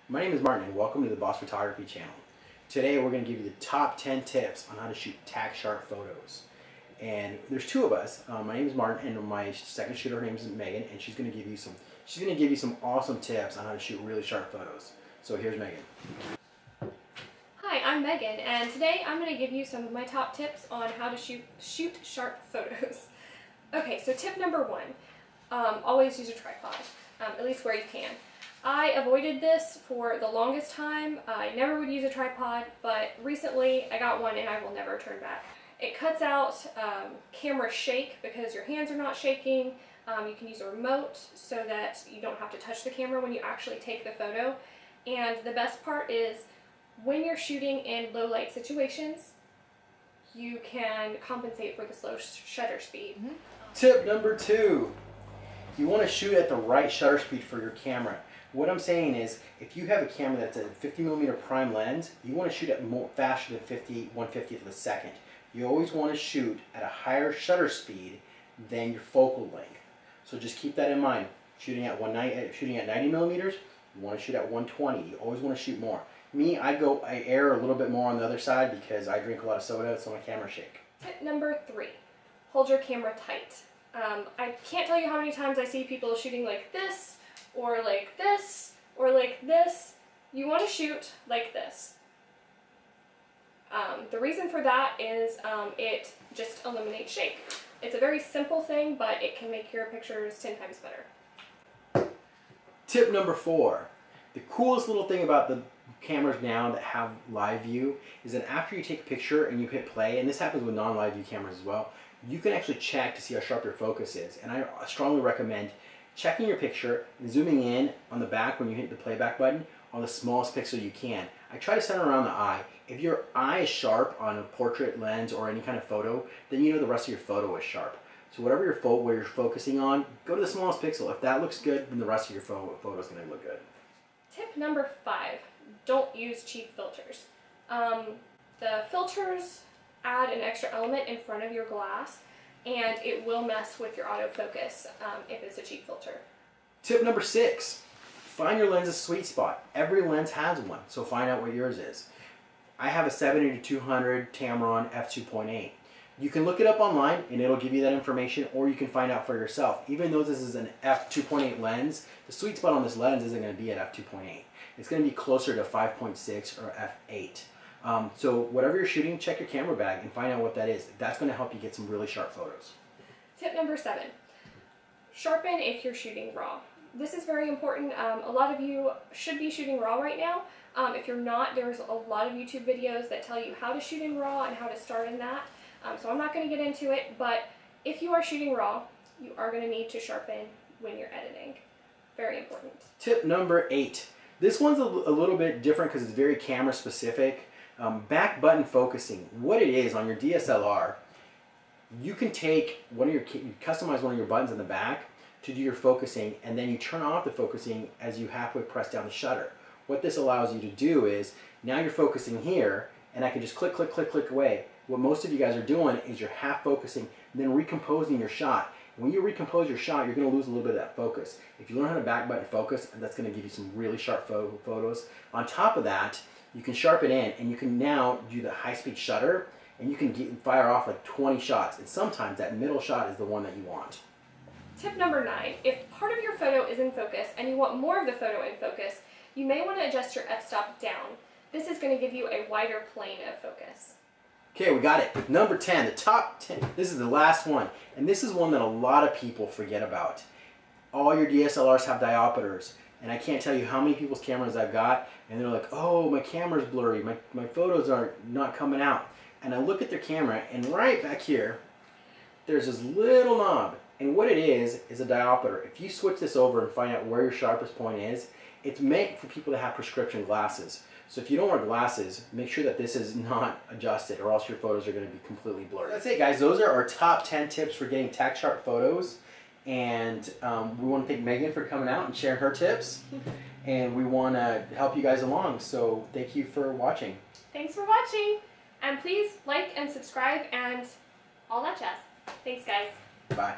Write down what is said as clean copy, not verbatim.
My name is Martin and welcome to the Boss Photography channel. Today we're going to give you the top 10 tips on how to shoot tack sharp photos. And there's two of us. My name is Martin and my second shooter, her name is Megan, and she's going to give you some awesome tips on how to shoot really sharp photos. So here's Megan. Hi, I'm Megan, and today I'm going to give you some of my top tips on how to shoot sharp photos. Okay, so tip number one, always use a tripod, at least where you can. I avoided this for the longest time. I never would use a tripod, but recently I got one and I will never turn back. It cuts out camera shake because your hands are not shaking. You can use a remote so that you don't have to touch the camera when you actually take the photo. And the best part is when you're shooting in low light situations, you can compensate for the slow shutter speed. Tip number two, you want to shoot at the right shutter speed for your camera. What I'm saying is, if you have a camera that's a 50mm prime lens, you want to shoot at more faster than 1/50th of a second. You always want to shoot at a higher shutter speed than your focal length. So just keep that in mind. Shooting at 90mm, you want to shoot at 120. You always want to shoot more. Me, I err a little bit more on the other side because I drink a lot of soda, so my camera shake. Tip number three, hold your camera tight. I can't tell you how many times I see people shooting like this, or like this, or like this. You want to shoot like this. The reason for that is it just eliminates shake. It's a very simple thing, but it can make your pictures 10 times better. Tip number four. The coolest little thing about the cameras now that have live view is that after you take a picture and you hit play, and this happens with non-live view cameras as well, you can actually check to see how sharp your focus is. And I strongly recommend checking your picture and zooming in on the back when you hit the playback button on the smallest pixel you can. I try to center around the eye. If your eye is sharp on a portrait lens or any kind of photo, then you know the rest of your photo is sharp. So whatever where you're focusing on, go to the smallest pixel. If that looks good, then the rest of your photo is going to look good. Tip number five, don't use cheap filters. The filters add an extra element in front of your glass, and it will mess with your autofocus if it's a cheap filter. Tip number six, find your lens's sweet spot. Every lens has one, so find out what yours is. I have a 70-200 Tamron f2.8. You can look it up online and it'll give you that information, or you can find out for yourself. Even though this is an f2.8 lens, the sweet spot on this lens isn't going to be at f2.8. It's going to be closer to 5.6 or f8. So whatever you're shooting, check your camera bag and find out what that is. That's going to help you get some really sharp photos. Tip number seven, sharpen if you're shooting raw. This is very important. A lot of you should be shooting raw right now. If you're not, there's a lot of YouTube videos that tell you how to shoot in raw and how to start in that. So I'm not going to get into it, but if you are shooting raw, you are going to need to sharpen when you're editing. Very important. Tip number eight. This one's a little bit different because it's very camera specific. Back button focusing. What it is on your DSLR, you can take you customize one of your buttons in the back to do your focusing, and then you turn off the focusing as you halfway press down the shutter. What this allows you to do is, now you're focusing here, and I can just click, click, click, click away. What most of you guys are doing is you're half focusing, and then recomposing your shot. When you recompose your shot, you're going to lose a little bit of that focus. If you learn how to back button focus, that's going to give you some really sharp photos. On top of that, you can sharpen in, and you can now do the high-speed shutter, and you can fire off like 20 shots, and sometimes that middle shot is the one that you want. Tip number nine, if part of your photo is in focus and you want more of the photo in focus, you may want to adjust your f-stop down. This is going to give you a wider plane of focus. Okay, we got it. Number 10, the top 10. This is the last one, and this is one that a lot of people forget about. All your DSLRs have diopters, and I can't tell you how many people's cameras I've got, and they're like, oh, my camera's blurry, my photos are not coming out. And I look at their camera, and right back here, there's this little knob, and what it is a diopter. If you switch this over and find out where your sharpest point is, it's meant for people that have prescription glasses. So if you don't wear glasses, make sure that this is not adjusted, or else your photos are going to be completely blurry. That's it, guys. Those are our top 10 tips for getting tack sharp photos. And we want to thank Megan for coming out and sharing her tips. And we want to help you guys along. So thank you for watching. Thanks for watching. And please like and subscribe and all that jazz. Thanks, guys. Bye.